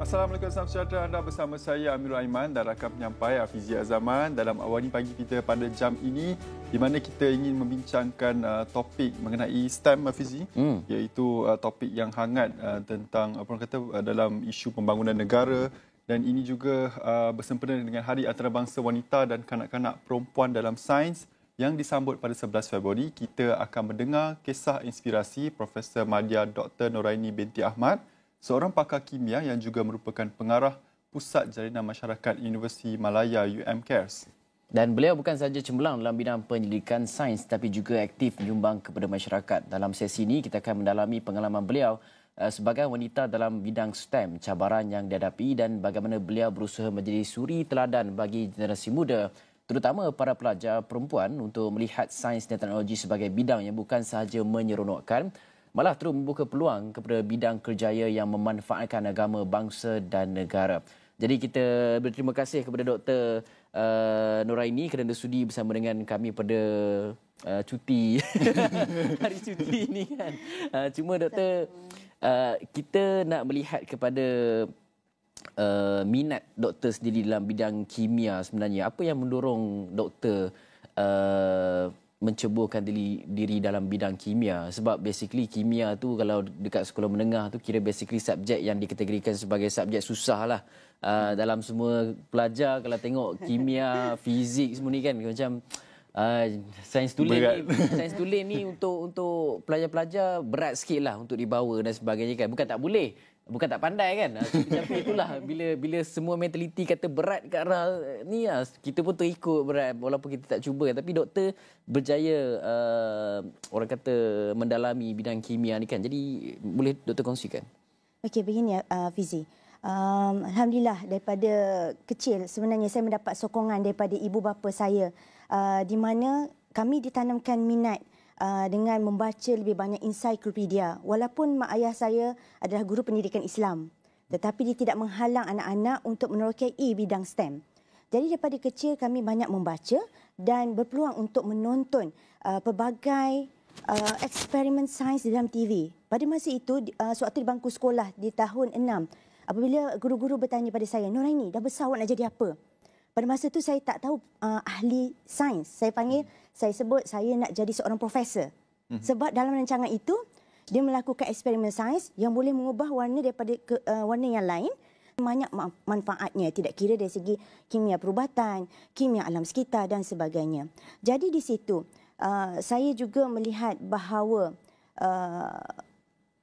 Assalamualaikum, salam sejahtera. Anda bersama saya Amirul Aiman dan rakan penyampai Afizi Azaman dalam Awani Pagi kita pada jam ini, di mana kita ingin membincangkan topik mengenai STEM, Afizi, iaitu topik yang hangat tentang apa orang kata dalam isu pembangunan negara, dan ini juga bersempena dengan Hari Antarabangsa Wanita dan Kanak-kanak Perempuan dalam Sains yang disambut pada 11 Februari. Kita akan mendengar kisah inspirasi Profesor Madya Dr. Noraini binti Ahmad, seorang pakar kimia yang juga merupakan pengarah Pusat Jalinan Masyarakat Universiti Malaya UMCARES. Dan beliau bukan sahaja cemerlang dalam bidang penyelidikan sains tapi juga aktif menyumbang kepada masyarakat. Dalam sesi ini kita akan mendalami pengalaman beliau sebagai wanita dalam bidang STEM, cabaran yang dihadapi dan bagaimana beliau berusaha menjadi suri teladan bagi generasi muda, terutama para pelajar perempuan, untuk melihat sains dan teknologi sebagai bidang yang bukan sahaja menyeronokkan, malah terus membuka peluang kepada bidang kerjaya yang memanfaatkan agama, bangsa dan negara. Jadi kita berterima kasih kepada Dr. Noraini kerana sudi bersama dengan kami pada cuti hari cuti ini kan. Cuma Doktor, kita nak melihat kepada minat Doktor sendiri dalam bidang kimia sebenarnya. Apa yang mendorong Doktor menceburkan diri dalam bidang kimia? Sebab basically kimia tu kalau dekat sekolah menengah tu kira basically subjek yang dikategorikan sebagai subjek susah lah. Dalam semua pelajar kalau tengok kimia, fizik semua ni kan macam sains tulen ni untuk pelajar-pelajar berat sikit lah untuk dibawa dan sebagainya kan. Bukan tak boleh, bukan tak pandai kan. Tapi itulah bila semua mentaliti kata berat ke arah ni lah, kita pun terikut berat walaupun kita tak cuba. Tapi doktor berjaya orang kata mendalami bidang kimia ni kan. Jadi boleh doktor kongsikan? Okey, begini Fizi. Alhamdulillah daripada kecil sebenarnya saya mendapat sokongan daripada ibu bapa saya, di mana kami ditanamkan minat dengan membaca lebih banyak ensiklopedia. Walaupun mak ayah saya adalah guru pendidikan Islam, tetapi dia tidak menghalang anak-anak untuk menerokai bidang STEM. Jadi daripada kecil kami banyak membaca dan berpeluang untuk menonton pelbagai eksperimen sains di dalam TV. Pada masa itu, sewaktu di bangku sekolah di tahun 6, apabila guru-guru bertanya pada saya, Noraini, dah besar awak nak jadi apa? Pada masa itu saya tak tahu ahli sains. Saya sebut saya nak jadi seorang profesor. Sebab dalam rancangan itu, dia melakukan eksperimen sains yang boleh mengubah warna daripada warna yang lain. Banyak manfaatnya, tidak kira dari segi kimia perubatan, kimia alam sekitar dan sebagainya. Jadi di situ, saya juga melihat bahawa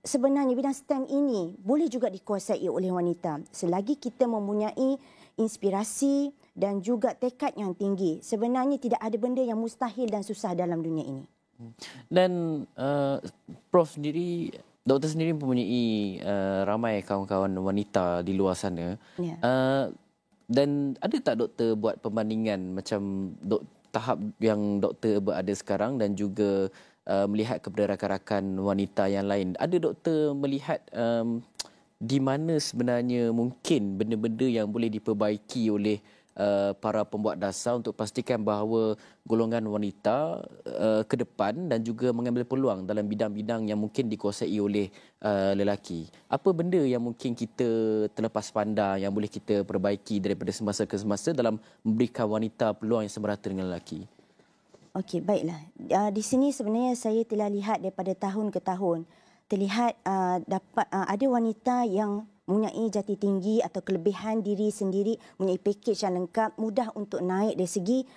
sebenarnya bidang STEM ini boleh juga dikuasai oleh wanita selagi kita mempunyai inspirasi dan juga tekad yang tinggi. Sebenarnya tidak ada benda yang mustahil dan susah dalam dunia ini. Dan Prof sendiri, doktor sendiri mempunyai ramai kawan-kawan wanita di luar sana. Ya. Dan ada tak doktor buat perbandingan macam tahap yang doktor berada sekarang dan juga melihat kepada rakan-rakan wanita yang lain? Ada doktor melihat di mana sebenarnya mungkin benda-benda yang boleh diperbaiki oleh para pembuat dasar untuk pastikan bahawa golongan wanita ke depan dan juga mengambil peluang dalam bidang-bidang yang mungkin dikuasai oleh lelaki? Apa benda yang mungkin kita terlepas pandang yang boleh kita perbaiki daripada semasa ke semasa dalam memberikan wanita peluang yang semerata dengan lelaki? Okey, baiklah. Di sini sebenarnya saya telah lihat daripada tahun ke tahun, terlihat ada wanita yang mempunyai jati tinggi atau kelebihan diri sendiri, mempunyai pakej yang lengkap, mudah untuk naik dari segi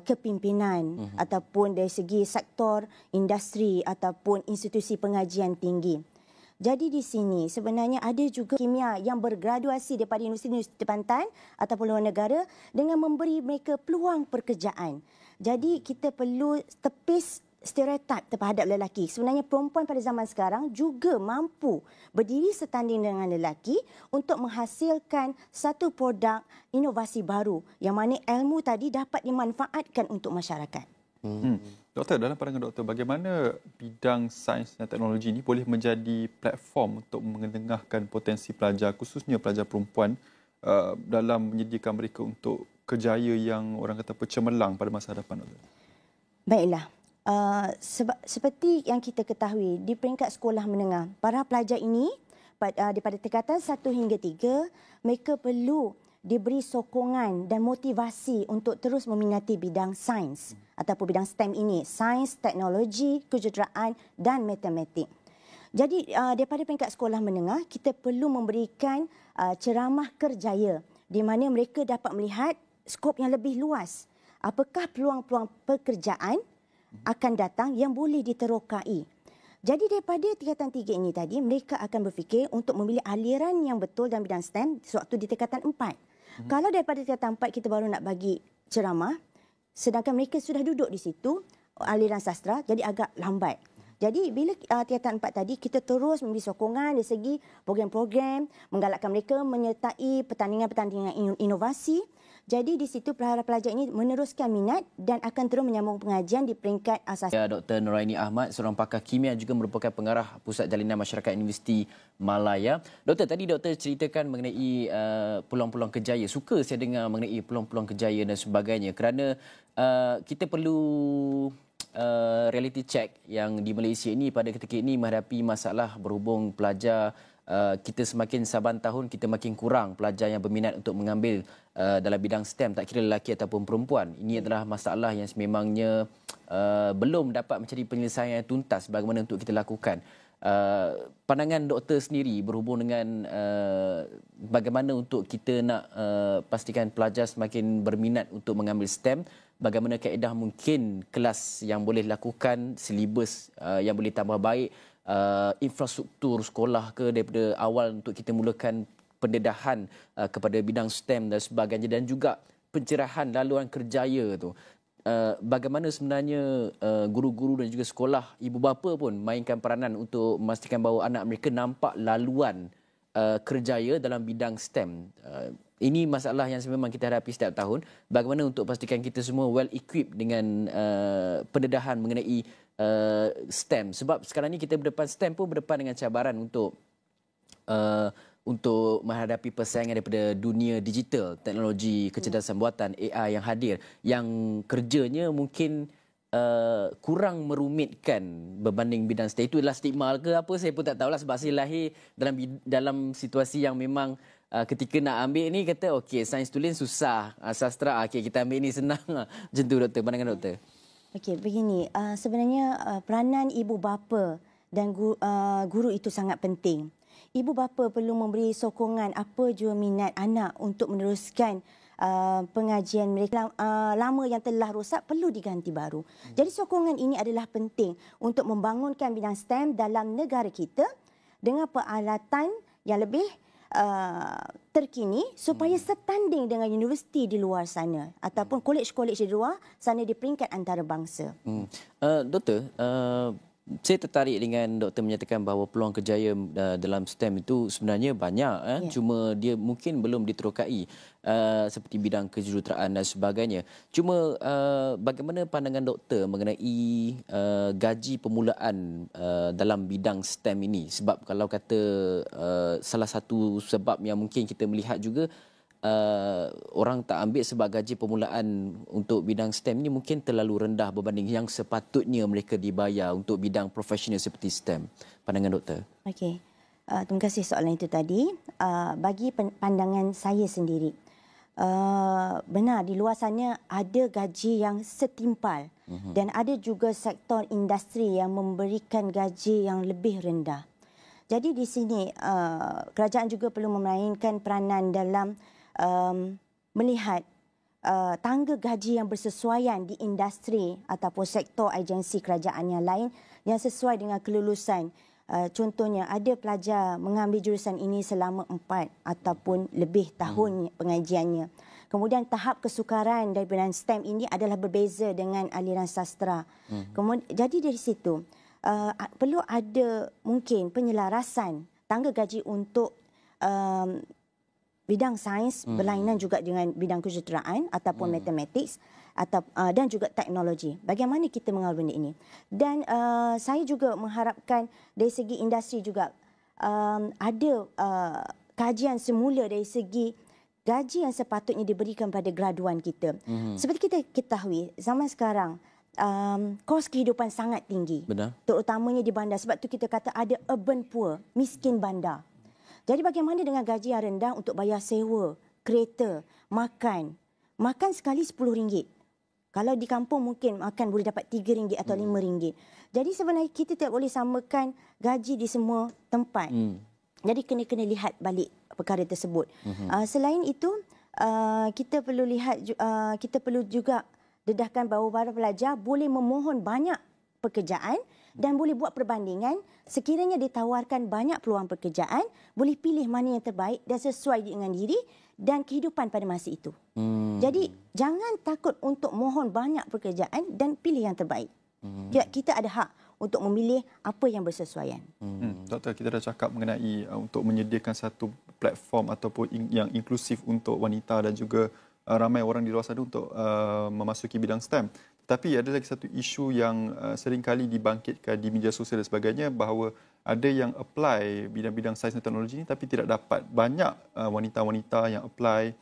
kepimpinan ataupun dari segi sektor industri ataupun institusi pengajian tinggi. Jadi di sini sebenarnya ada juga kimia yang bergraduasi daripada universiti tempatan ataupun luar negara dengan memberi mereka peluang pekerjaan. Jadi kita perlu tepis stereotip terhadap lelaki. Sebenarnya perempuan pada zaman sekarang juga mampu berdiri setanding dengan lelaki untuk menghasilkan satu produk inovasi baru yang mana ilmu tadi dapat dimanfaatkan untuk masyarakat. Doktor, dalam pandangan doktor, bagaimana bidang sains dan teknologi ini boleh menjadi platform untuk mengetengahkan potensi pelajar, khususnya pelajar perempuan, dalam menyediakan mereka untuk kerjaya yang orang kata cemerlang pada masa hadapan, doktor? Baiklah. Seperti yang kita ketahui, di peringkat sekolah menengah, para pelajar ini daripada tingkatan 1 hingga 3, mereka perlu diberi sokongan dan motivasi untuk terus meminati bidang sains ataupun bidang STEM ini, sains, teknologi, kejuruteraan dan matematik. Jadi daripada peringkat sekolah menengah, kita perlu memberikan ceramah kerjaya di mana mereka dapat melihat skop yang lebih luas. Apakah peluang-peluang pekerjaan akan datang yang boleh diterokai. Jadi daripada tingkatan 3 ini tadi, mereka akan berfikir untuk memilih aliran yang betul dalam bidang STEM sewaktu di tingkatan 4. Kalau daripada tingkatan 4 kita baru nak bagi ceramah, sedangkan mereka sudah duduk di situ, aliran sastra, jadi agak lambat. Jadi bila tingkatan 4 tadi, kita terus memberi sokongan dari segi program-program, menggalakkan mereka menyertai pertandingan-pertandingan inovasi. Jadi di situ pelajar ini meneruskan minat dan akan terus menyambung pengajian di peringkat asas. Ya, Dr. Nuraini Ahmad, seorang pakar kimia juga merupakan pengarah Pusat Jalinan Masyarakat Universiti Malaya. Doktor, tadi doktor ceritakan mengenai peluang-peluang kerjaya. Suka saya dengar mengenai peluang-peluang kerjaya dan sebagainya kerana kita perlu reality check yang di Malaysia ini pada ketika ini menghadapi masalah berhubung pelajar kita semakin saban tahun kita makin kurang pelajar yang berminat untuk mengambil dalam bidang STEM, tak kira lelaki ataupun perempuan. Ini adalah masalah yang sememangnya belum dapat mencari penyelesaian yang tuntas bagaimana untuk kita lakukan. Pandangan doktor sendiri berhubung dengan bagaimana untuk kita nak pastikan pelajar semakin berminat untuk mengambil STEM, bagaimana kaedah mungkin kelas yang boleh lakukan, silibus yang boleh tambah baik, infrastruktur sekolah ke daripada awal untuk kita mulakan pendedahan kepada bidang STEM dan sebagainya, dan juga pencerahan laluan kerjaya tu. Bagaimana sebenarnya guru-guru dan juga sekolah, ibu bapa pun mainkan peranan untuk memastikan bahawa anak mereka nampak laluan kerjaya dalam bidang STEM. Ini masalah yang memang kita hadapi setiap tahun. Bagaimana untuk pastikan kita semua well equipped dengan pendedahan mengenai STEM. Sebab sekarang ni kita berdepan, STEM pun berdepan dengan cabaran untuk menghadapi persaingan daripada dunia digital, teknologi kecerdasan buatan, AI yang hadir, yang kerjanya mungkin kurang merumitkan berbanding bidang STEM. Itu adalah stigma ke apa, saya pun tak tahulah, sebab saya lahir dalam situasi yang memang ketika nak ambil ni kata okey, sains tulis susah, sastra okey kita ambil ni senang. Macam tu doktor, pandangan doktor. Okey, begini, sebenarnya peranan ibu bapa dan guru itu sangat penting. Ibu bapa perlu memberi sokongan apa jua minat anak untuk meneruskan pengajian mereka. Lama yang telah rosak perlu diganti baru. Jadi sokongan ini adalah penting untuk membangunkan bidang STEM dalam negara kita dengan peralatan yang lebih terkini supaya setanding dengan universiti di luar sana ataupun kolej-kolej di luar sana di peringkat antarabangsa. Doktor, saya tertarik dengan doktor menyatakan bahawa peluang kerjaya dalam STEM itu sebenarnya banyak, cuma dia mungkin belum diterokai seperti bidang kejuruteraan dan sebagainya. Cuma bagaimana pandangan doktor mengenai gaji permulaan dalam bidang STEM ini? Sebab kalau kata salah satu sebab yang mungkin kita melihat juga orang tak ambil sebab gaji permulaan untuk bidang STEM ni mungkin terlalu rendah berbanding yang sepatutnya mereka dibayar untuk bidang profesional seperti STEM. Pandangan doktor? Okey. Terima kasih soalan itu tadi. Bagi pandangan saya sendiri, benar di luar sana ada gaji yang setimpal dan ada juga sektor industri yang memberikan gaji yang lebih rendah. Jadi di sini kerajaan juga perlu memainkan peranan dalam melihat tangga gaji yang bersesuaian di industri ataupun sektor agensi kerajaan yang lain yang sesuai dengan kelulusan. Contohnya ada pelajar mengambil jurusan ini selama 4 ataupun lebih tahun pengajiannya. Kemudian tahap kesukaran dari bidang STEM ini adalah berbeza dengan aliran sastra. Jadi dari situ perlu ada mungkin penyelarasan tangga gaji untuk bidang sains berlainan juga dengan bidang kejuruteraan ataupun matematik dan juga teknologi. Bagaimana kita mengawal benda ini? Dan saya juga mengharapkan dari segi industri juga ada kajian semula dari segi gaji yang sepatutnya diberikan pada graduan kita. Seperti kita ketahui, zaman sekarang kos kehidupan sangat tinggi. Benar. Terutamanya di bandar. Sebab tu kita kata ada urban poor, miskin bandar. Jadi bagaimana dengan gaji yang rendah untuk bayar sewa, kereta, makan? Makan sekali RM10. Kalau di kampung mungkin makan boleh dapat RM3 atau RM5. Jadi sebenarnya kita tidak boleh samakan gaji di semua tempat. Jadi kena lihat balik perkara tersebut. Selain itu, kita perlu lihat, kita perlu juga dedahkan bahawa para pelajar boleh memohon banyak pekerjaan dan boleh buat perbandingan. Sekiranya ditawarkan banyak peluang pekerjaan, boleh pilih mana yang terbaik dan sesuai dengan diri dan kehidupan pada masa itu. Jadi jangan takut untuk mohon banyak pekerjaan dan pilih yang terbaik. Kita ada hak untuk memilih apa yang bersesuaian. Doktor, kita dah cakap mengenai untuk menyediakan satu platform ataupun yang inklusif untuk wanita dan juga ramai orang di luar sana untuk memasuki bidang STEM. Tetapi ada lagi satu isu yang seringkali dibangkitkan di media sosial dan sebagainya, bahawa ada yang apply bidang-bidang sains dan teknologi ini tapi tidak dapat. Banyak wanita-wanita yang apply,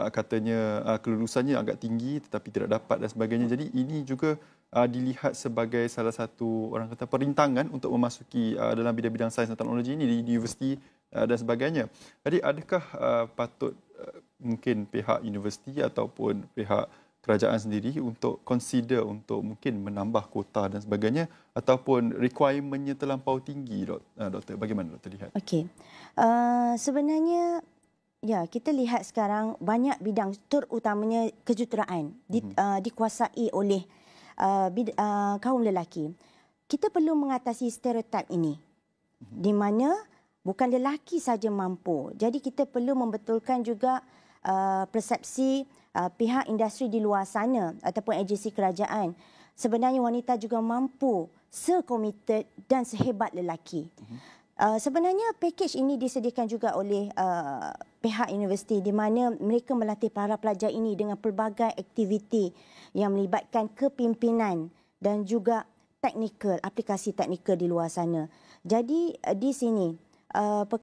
katanya kelulusannya agak tinggi tetapi tidak dapat dan sebagainya. Jadi ini juga dilihat sebagai salah satu, orang kata, perintangan untuk memasuki dalam bidang-bidang sains dan teknologi ini di universiti dan sebagainya. Jadi adakah patut mungkin pihak universiti ataupun pihak kerajaan sendiri untuk consider untuk mungkin menambah kuota dan sebagainya, ataupun requirement-nya terlampau tinggi, doktor? Bagaimana doktor lihat? Okey. Sebenarnya kita lihat sekarang banyak bidang, terutamanya kejuruteraan dikuasai oleh kaum lelaki. Kita perlu mengatasi stereotip ini, di mana bukan lelaki saja mampu. Jadi kita perlu membetulkan juga persepsi pihak industri di luar sana ataupun agensi kerajaan. Sebenarnya wanita juga mampu sekomited dan sehebat lelaki. Sebenarnya pakej ini disediakan juga oleh pihak universiti, di mana mereka melatih para pelajar ini dengan pelbagai aktiviti yang melibatkan kepimpinan dan juga teknikal, aplikasi teknikal di luar sana. Jadi di sini